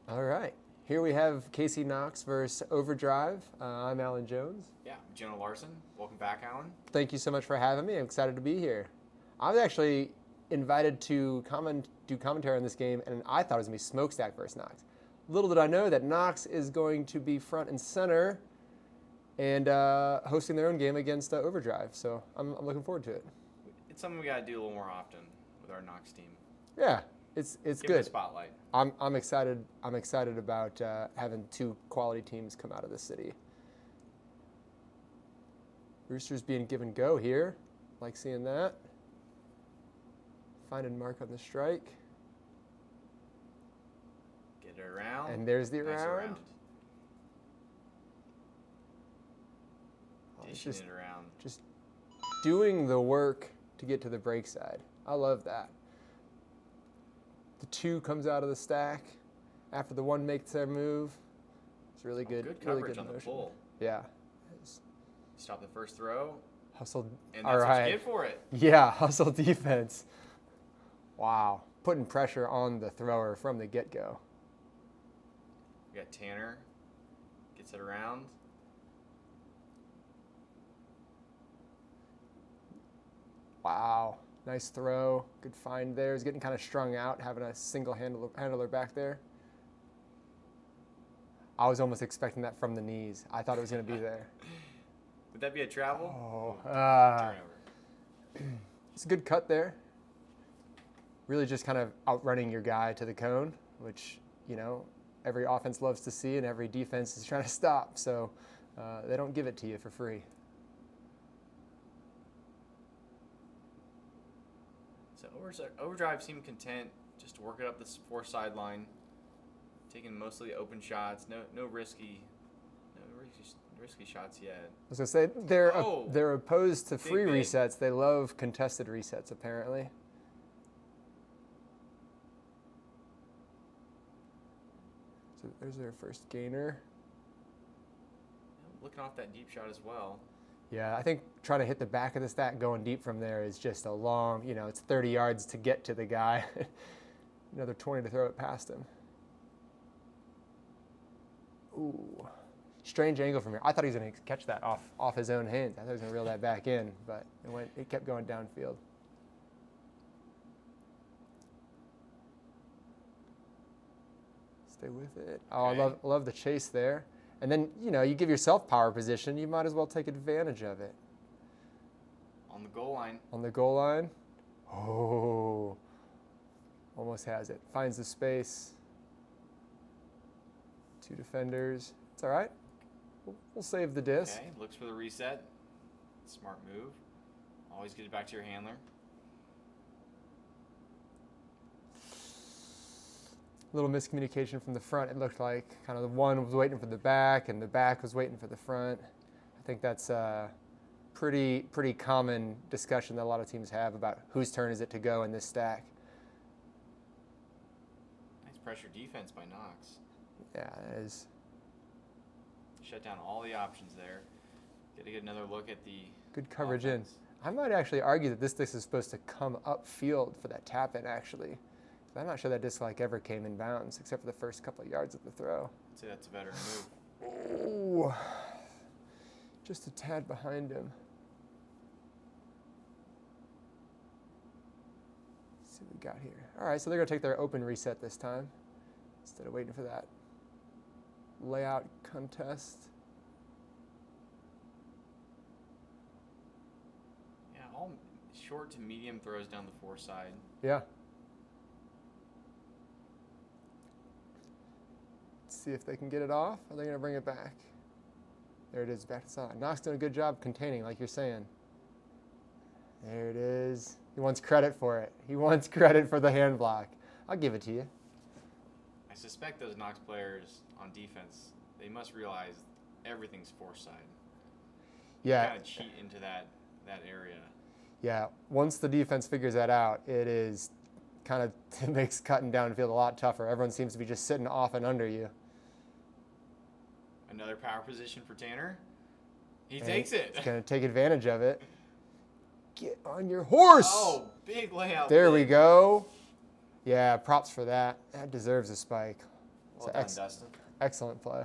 All right. Here we have Casey Nox versus Overdrive. I'm Alan Jones. Yeah, Jonah Larsen. Welcome back, Alan. Thank you so much for having me. I'm excited to be here. I was actually invited to do commentary on this game, and I thought it was going to be Smokestack versus Nox. Little did I know that Nox is going to be front and center and hosting their own game against Overdrive. So I'm looking forward to it. It's something we got to do a little more often with our Nox team. Yeah, it's Give it good. a spotlight. I'm excited. I'm excited about having two quality teams come out of the city. Roosters being given go here. Like seeing that. Find and mark on the strike. Get it around. And there's the Nice around. Dishing It's just it around. doing the work to get to the break side. I love that. The two comes out of the stack after the one makes their move. It's really good. Good really coverage good on the motion. pull. Yeah. Stop the first throw, Hustle. and All that's right. what you get for it. Yeah, hustle defense. Wow. Putting pressure on the thrower from the get-go. We got Tanner. Gets it around. Wow. Nice throw. Good find there. He's getting kind of strung out, having a single handler back there. I was almost expecting that from the knees. I thought it was going to be there. Would that be a travel? Oh, Turnover. it's a good cut there. Really just kind of outrunning your guy to the cone, which, you know, every offense loves to see and every defense is trying to stop. So they don't give it to you for free. So Overdrive seemed content just to work it up this four sideline, taking mostly open shots. No risky shots yet. I was gonna say they're opposed to free big. resets. They love contested resets apparently. So there's their first gainer. Looking off that deep shot as well. Yeah, I think trying to hit the back of the stack going deep from there is just a long, you know, it's 30 yards to get to the guy. Another 20 to throw it past him. Ooh. Strange angle from here. I thought he was going to catch that off his own hands. I thought he was going to reel that back in, but it kept going downfield. Stay with it. Oh, Okay. I love the chase there. And then, you know, you give yourself power position, you might as well take advantage of it. On the goal line. On the goal line. Oh, almost has it. Finds the space. Two defenders. It's all right. We'll save the disc. Okay, looks for the reset. Smart move. Always get it back to your handler. Little miscommunication from the front, it looked like. Kind of the one was waiting for the back, and the back was waiting for the front. I think that's a pretty common discussion that a lot of teams have about whose turn is it to go in this stack. Nice pressure defense by Nox. Yeah, it is. Shut down all the options there. Get to get another look at the Good coverage offense. in. I might actually argue that this disc is supposed to come upfield for that tap in, actually. I'm not sure that disc ever came in bounds, except for the first couple of yards of the throw. I'd say that's a better move. Oh, just a tad behind him. Let's see what we got here. All right, so they're going to take their open reset this time instead of waiting for that layout contest. Yeah, all short to medium throws down the four side. Yeah. Let's see if they can get it off. Are they going to bring it back? There it is, back to side. Nox doing a good job containing, like you're saying. There it is. He wants credit for it. He wants credit for the hand block. I'll give it to you. I suspect those Nox players on defense, they must realize everything's four side. Yeah. Kind of cheat into that area. Yeah. Once the defense figures that out, it is kind of it makes cutting downfield a lot tougher. Everyone seems to be just sitting off and under you. Another power position for Tanner. He And takes it. He's going to take advantage of it. Get on your horse. Oh, big layout. There we go. Yeah, props for that. That deserves a spike. Well done, Dustin. Excellent play.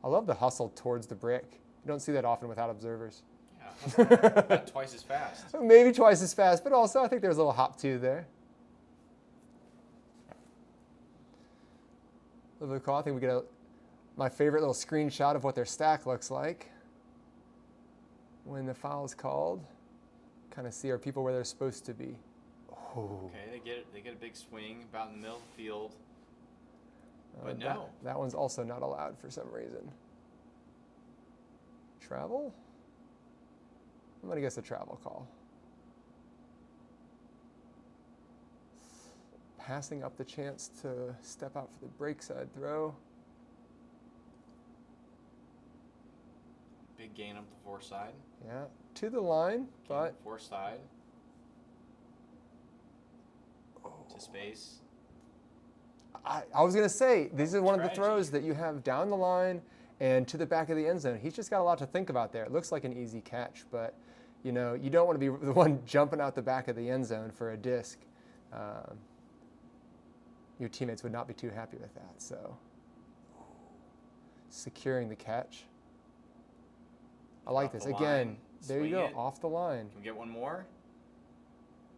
I love the hustle towards the brick. You don't see that often without observers. Yeah, about twice as fast. Maybe twice as fast, but also I think there's a little hop too there. A little bit of call. I think we get my favorite little screenshot of what their stack looks like when the foul is called. Kind of see are people where they're supposed to be. Oh. Okay, they get a big swing about in the middle of the field. But no. That one's also not allowed for some reason. Travel? I'm going to guess a travel call. Passing up the chance to step out for the break side throw. Big gain up the fore side. Yeah, to the line, but Fore side. To space. I was going to say, this is one of the throws that you have down the line and to the back of the end zone. He's just got a lot to think about there. It looks like an easy catch, but you know, you don't want to be the one jumping out the back of the end zone for a disc. Your teammates would not be too happy with that. So, securing the catch. I like this. Again, there you go, off the line. Can we get one more?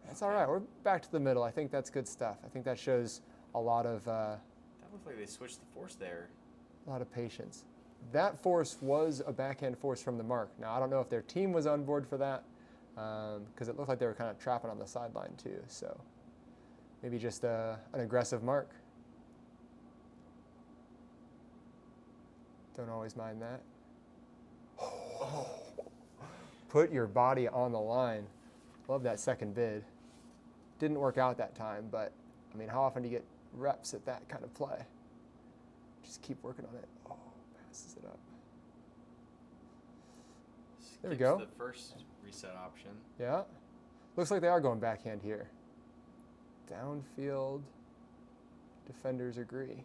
That's all right. We're back to the middle. I think that's good stuff. I think that shows a lot of that looked like they switched the force there. A lot of patience. That force was a backhand force from the mark. Now, I don't know if their team was on board for that because it looked like they were kind of trapping on the sideline too. So maybe just an aggressive mark. Don't always mind that. Oh. Put your body on the line. Love that second bid. Didn't work out that time, but I mean, how often do you get reps at that kind of play? Just keep working on it. Oh, passes it up. There we go. The first reset option. Yeah. Looks like they are going backhand here. Downfield. Defenders agree.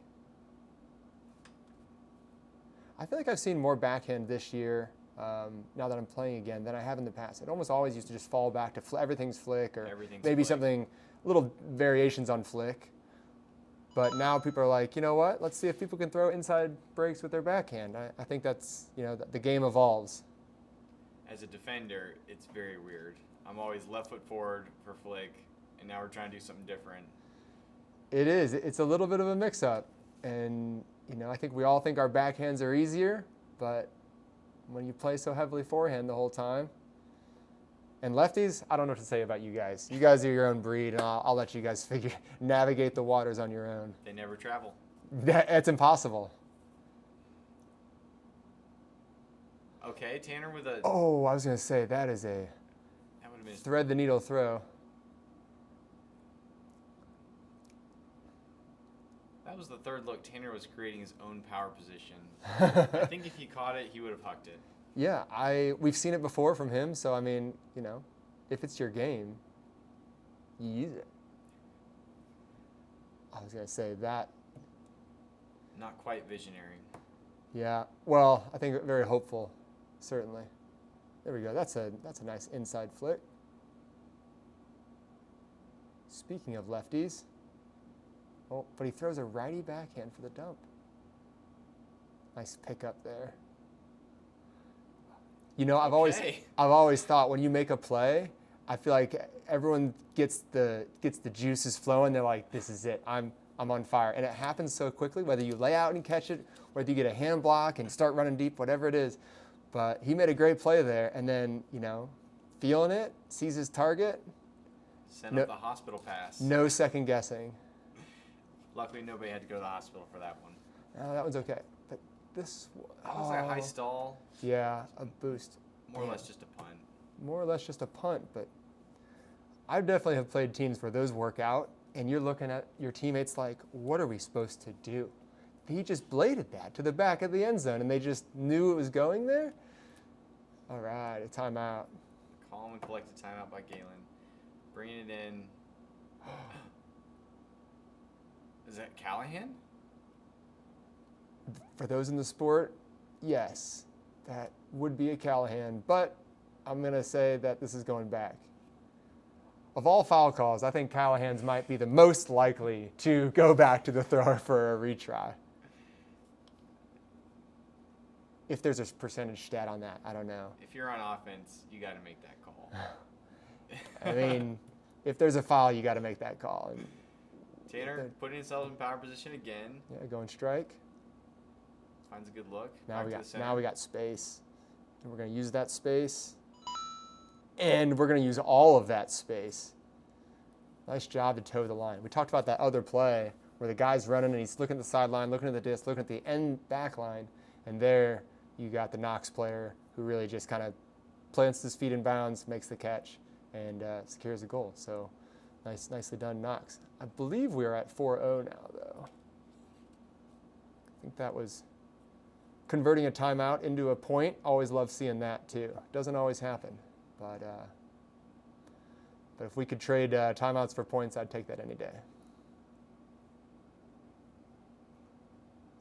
I feel like I've seen more backhand this year now that I'm playing again than I have in the past. It almost always used to just fall back to everything's flick or maybe something, little variations on flick. But now people are like, you know what? Let's see if people can throw inside breaks with their backhand. I think that's, you know, the game evolves. As a defender, it's very weird. I'm always left foot forward for flick, and now we're trying to do something different. It is. It's a little bit of a mix-up. And, you know, I think we all think our backhands are easier, but when you play so heavily forehand the whole time, and lefties, I don't know what to say about you guys. You guys are your own breed, and I'll let you guys navigate the waters on your own. They never travel. It's impossible. Okay, Tanner with a... Oh, I was going to say, that is a thread the needle throw. That was the third look. Tanner was creating his own power position. I think if he caught it, he would have hucked it. Yeah, we've seen it before from him, so I mean, you know, if it's your game, you use it. I was going to say that. Not quite visionary. Yeah, well, I think very hopeful, certainly. There we go. That's a nice inside flick. Speaking of lefties, oh, but he throws a righty backhand for the dump. Nice pickup there. You know, I've always thought when you make a play, I feel like everyone gets the juices flowing. They're like, this is it. I'm on fire. And it happens so quickly, whether you lay out and catch it, whether you get a hand block and start running deep, whatever it is. But he made a great play there. And then, you know, feeling it, sees his target. Send up the hospital pass. No second guessing. Luckily, nobody had to go to the hospital for that one. No, that one's okay. But this... That was like a high stall. Yeah, a boost. More or less just a punt. More or less just a punt, but I definitely have played teams where those work out, and you're looking at your teammates like, what are we supposed to do? He just bladed that to the back of the end zone, and they just knew it was going there? All right, a timeout. Calm and collected timeout by Galen. Bringing it in. Is that Callahan? For those in the sport, yes, that would be a Callahan, but I'm going to say that this is going back. of all foul calls, I think Callahan's might be the most likely to go back to the thrower for a retry. If there's a percentage stat on that, I don't know. If you're on offense, you got to make that call. I mean, if there's a foul, you got to make that call. And Tanner putting himself in power position again. yeah, going strike. Finds a good look. Now Back we got space, and we're going to use that space, and we're going to use all of that space. Nice job to toe the line. We talked about that other play where the guy's running and he's looking at the sideline, looking at the disc, looking at the end back line, and there you got the Nox player who really just kind of plants his feet in bounds, makes the catch, and secures a goal. So nicely done, Nox. I believe we are at 4-0 now, though. I think that was converting a timeout into a point. Always love seeing that, too. Doesn't always happen, but if we could trade timeouts for points, I'd take that any day.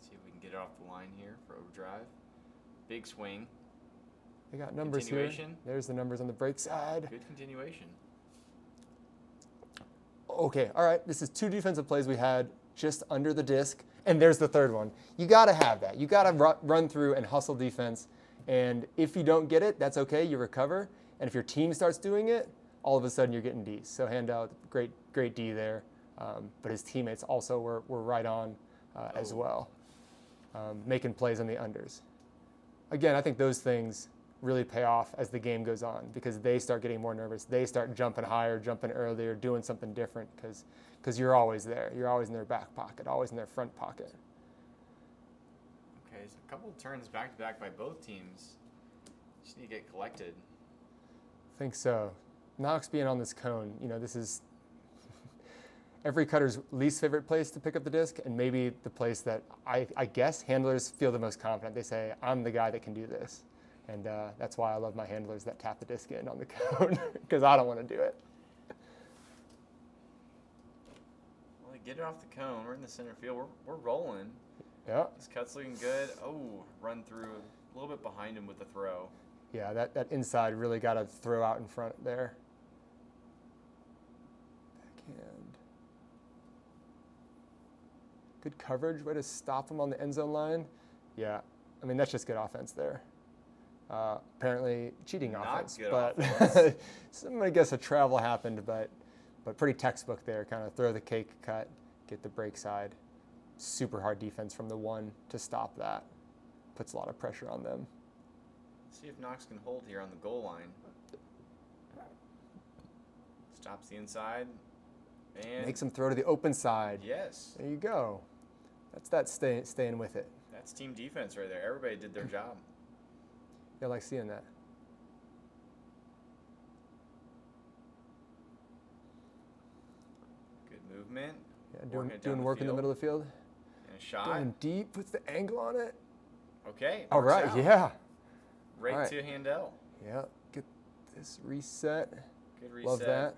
See if we can get it off the line here for Overdrive. Big swing. They got numbers here. There's the numbers on the break side. Good continuation. Okay, all right. This is 2 defensive plays we had just under the disc, and there's the third one. You got to have that. You got to run through and hustle defense, and if you don't get it, that's okay. You recover, and if your team starts doing it, all of a sudden you're getting D's. So hand out, great D there, but his teammates also were right on as well, making plays on the unders. Again, I think those things really pay off as the game goes on because they start getting more nervous. They start jumping higher, jumping earlier, doing something different because you're always there. You're always in their back pocket, always in their front pocket. Okay, so a couple of turns back-to-back by both teams. Just need to get collected. I think so. Nox being on this cone, this is every cutter's least favorite place to pick up the disc and maybe the place that I guess handlers feel the most confident. They say, I'm the guy that can do this. And that's why I love my handlers that tap the disc in on the cone because I don't want to do it. Well, get it off the cone. We're in the center field. We're rolling. Yeah. This cut's looking good. Oh, run through a little bit behind him with the throw. Yeah, that inside really got to throw out in front there. Backhand. Good coverage. Way to stop him on the end zone line. Yeah, I mean, that's just good offense there. Apparently cheating offense, but I guess a travel happened, but pretty textbook there. Kind of throw the cake cut, get the break side. Super hard defense from the 1 to stop that. Puts a lot of pressure on them. See if Nox can hold here on the goal line. Stops the inside and makes him throw to the open side. Yes. There you go. That's that staying with it. That's team defense right there. Everybody did their job. I like seeing that. Good movement. Yeah, doing work in the middle of the field. And a shot. Going deep, puts the angle on it. Okay. All right, yeah. Right to Handel. Yeah, get this reset. Good reset. Love that.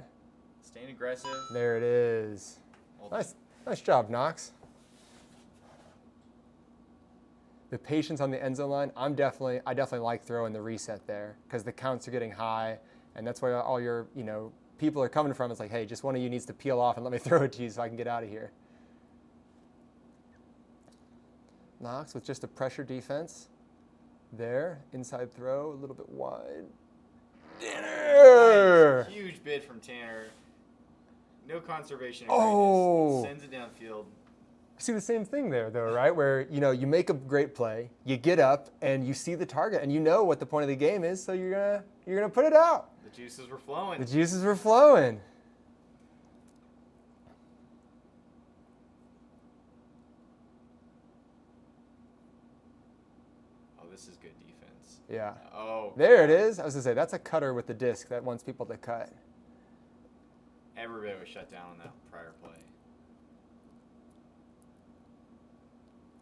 Staying aggressive. There it is. Nice job, Nox. The patience on the end zone line, I definitely like throwing the reset there because the counts are getting high, and that's where all your people are coming from. It's like, hey, just one of you needs to peel off and let me throw it to you so I can get out of here. Nox with just a pressure defense. There, inside throw, a little bit wide. Tanner! Nice. Huge bid from Tanner. No conservation. Oh! Sends it downfield. See the same thing there, though, right? Where, you make a great play, you get up, and you see the target, and you know what the point of the game is, so you're gonna put it out. The juices were flowing. The juices were flowing. Oh, this is good defense. Yeah. Oh. There it is. I was gonna say that's a cutter with the disc that wants people to cut. Everybody was shut down on that prior play.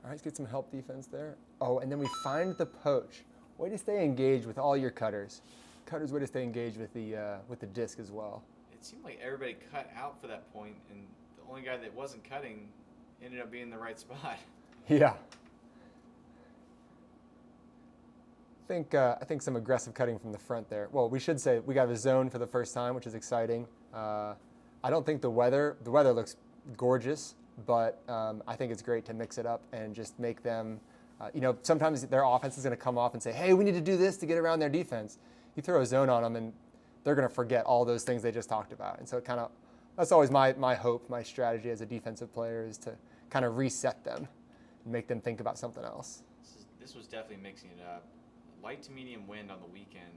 All right, let's get some help defense there. Oh, and then we find the poach. Way to stay engaged with all your cutters. Cutters, way to stay engaged with the disc as well. It seemed like everybody cut out for that point, and the only guy that wasn't cutting ended up being in the right spot. Yeah. I think some aggressive cutting from the front there. Well, we should say we got a zone for the first time, which is exciting. I don't think the weather looks gorgeous, but I think it's great to mix it up and just make them, sometimes their offense is going to come off and say, hey, we need to do this to get around their defense. You throw a zone on them and they're going to forget all those things they just talked about. And so that's always my hope, my strategy as a defensive player is to kind of reset them and make them think about something else. This was definitely mixing it up. Light to medium wind on the weekend.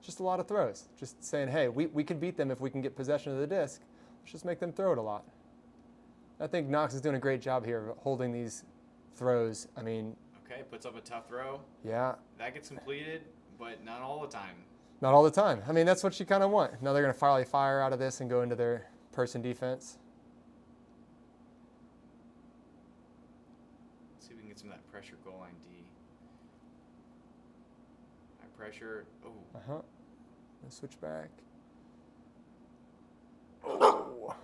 Just a lot of throws. Just saying, hey, we can beat them if we can get possession of the disc. Let's just make them throw it a lot. I think Nox is doing a great job here of holding these throws. I mean... Okay, puts up a tough throw. Yeah. That gets completed, but not all the time. Not all the time. I mean, that's what you kind of want. Now they're going to probably fire out of this and go into their person defense. Let's see if we can get some of that pressure goal line D. High pressure. Oh. Uh-huh. Switch back. Oh.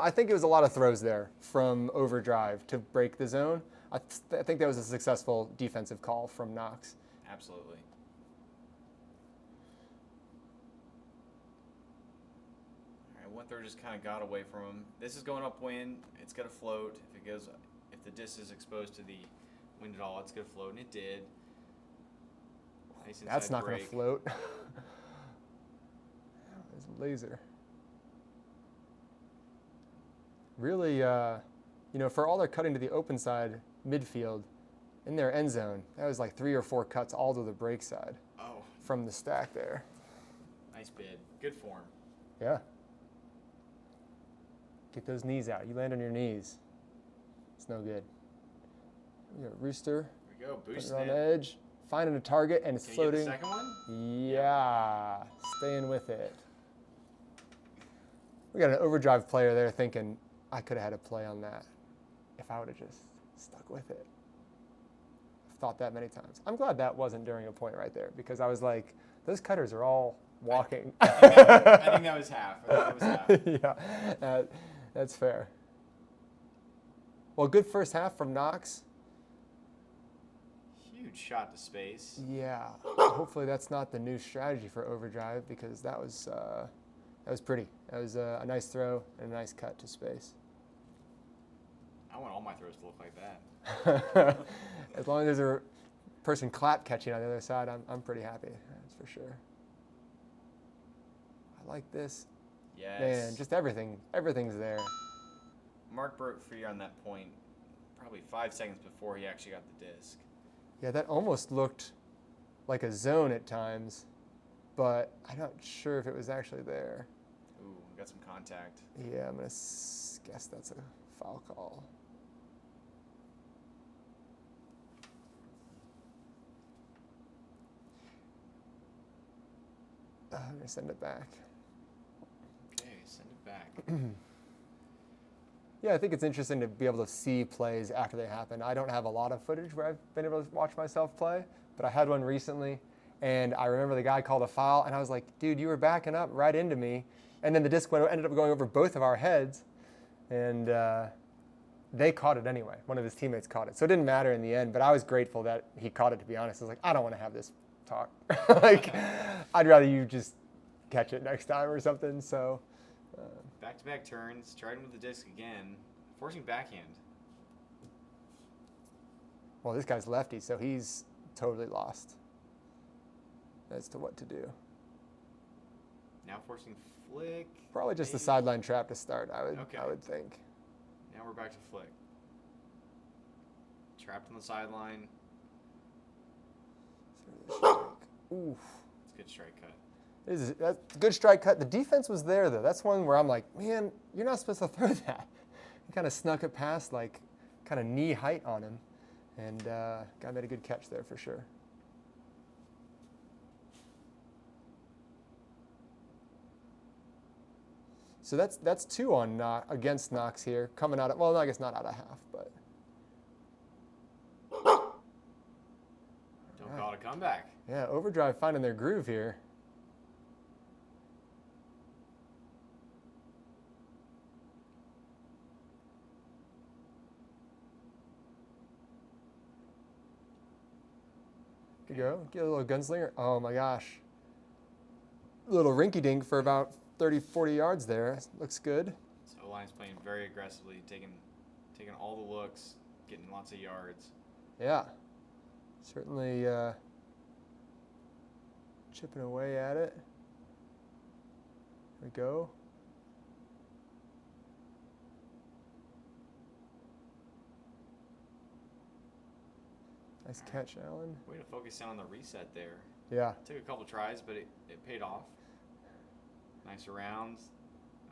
I think it was a lot of throws there from Overdrive to break the zone. I think that was a successful defensive call from Nox. Absolutely. All right, one throw just kind of got away from him. This is going upwind. It's going to float. If the disc is exposed to the wind at all, it's going to float, and it did. Nice inside That's not going to break. float. There's a laser. Really, for all their cutting to the open side midfield in their end zone, that was like 3 or 4 cuts all to the break side. Oh. From the stack there. Nice bid. Good form. Yeah. Get those knees out. You land on your knees. It's no good. We got Rooster. There we go. Putting Boosting it on it. edge. Finding a target and it's Can floating. You get the second one? Yeah. Staying with it. We got an Overdrive player there thinking, I could have had a play on that if I would have just stuck with it. I've thought that many times. I'm glad that wasn't during a point right there because I was like, those cutters are all walking. I think that was half. Yeah, that's fair. Well, good first half from Nox. Huge shot to space. Yeah. Hopefully that's not the new strategy for Overdrive because that was pretty. That was a nice throw and a nice cut to space. I want all my throws to look like that. As long as there's a person clap catching on the other side, I'm pretty happy. That's for sure. I like this. Yes. Man, just everything's there. Mark broke free on that point probably 5 seconds before he actually got the disc. Yeah, that almost looked like a zone at times, but I'm not sure if it was actually there. Ooh, got some contact. Yeah, I'm going to guess that's a foul call. I'm going to send it back. Okay, send it back. Yeah, I think it's interesting to be able to see plays after they happen. I don't have a lot of footage where I've been able to watch myself play, but I had one recently, and I remember the guy called a foul, and I was like, dude, you were backing up right into me. And then the disc ended up going over both of our heads, and they caught it anyway. One of his teammates caught it. So it didn't matter in the end, but I was grateful that he caught it, to be honest. I was like, I don't want to have this talk. I'd rather you just catch it next time or something, so... Back-to-back turns, tried him with the disc again, forcing backhand. Well, this guy's lefty, so he's totally lost as to what to do. Now forcing flick. Probably just maybe. the sideline trap to start, I would think. Now we're back to flick. Trapped on the sideline. Oof. It's a good strike cut. That's a good strike cut. The defense was there, though. That's one where I'm like, man, you're not supposed to throw that. He kind of snuck it past, like, kind of knee height on him. And guy made a good catch there for sure. So that's 2 on against Nox here, coming out of, well, I guess not out of half, but. Don't call it a comeback. Yeah, Overdrive finding their groove here. There you go. Get a little gunslinger. Oh my gosh. Little rinky-dink for about 30, 40 yards there. Looks good. So O-line's playing very aggressively, taking all the looks, getting lots of yards. Yeah. Certainly chipping away at it. There we go. Nice catch, Allen. Way to focus in on the reset there. Yeah. Took a couple tries, but it paid off. Nice around.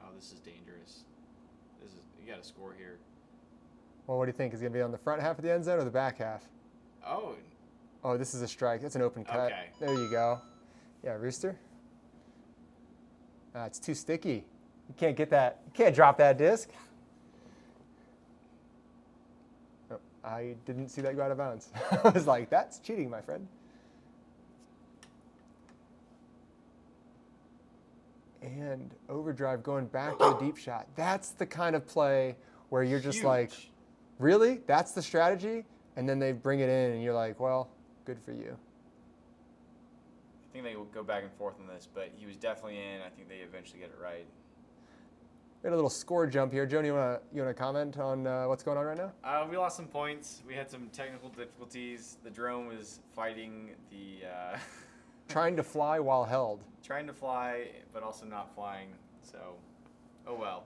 Oh, this is dangerous. You got to score here. Well, what do you think? Is it going to be on the front half of the end zone or the back half? Oh, Oh, this is a strike. That's an open cut. Okay. There you go. Yeah, Rooster. It's too sticky. You can't get that. You can't drop that disc. Oh, I didn't see that go out of bounds. I was like, that's cheating, my friend. And Overdrive going back to the deep shot. That's the kind of play where you're just huge. like, really? That's the strategy? And then they bring it in, and you're like, well, good for you. I think they will go back and forth on this, but he was definitely in. I think they eventually get it right. We had a little score jump here. Jonah, you wanna comment on what's going on right now? We lost some points. We had some technical difficulties. The drone was fighting the Trying to fly while held. trying to fly, but also not flying. So, oh well.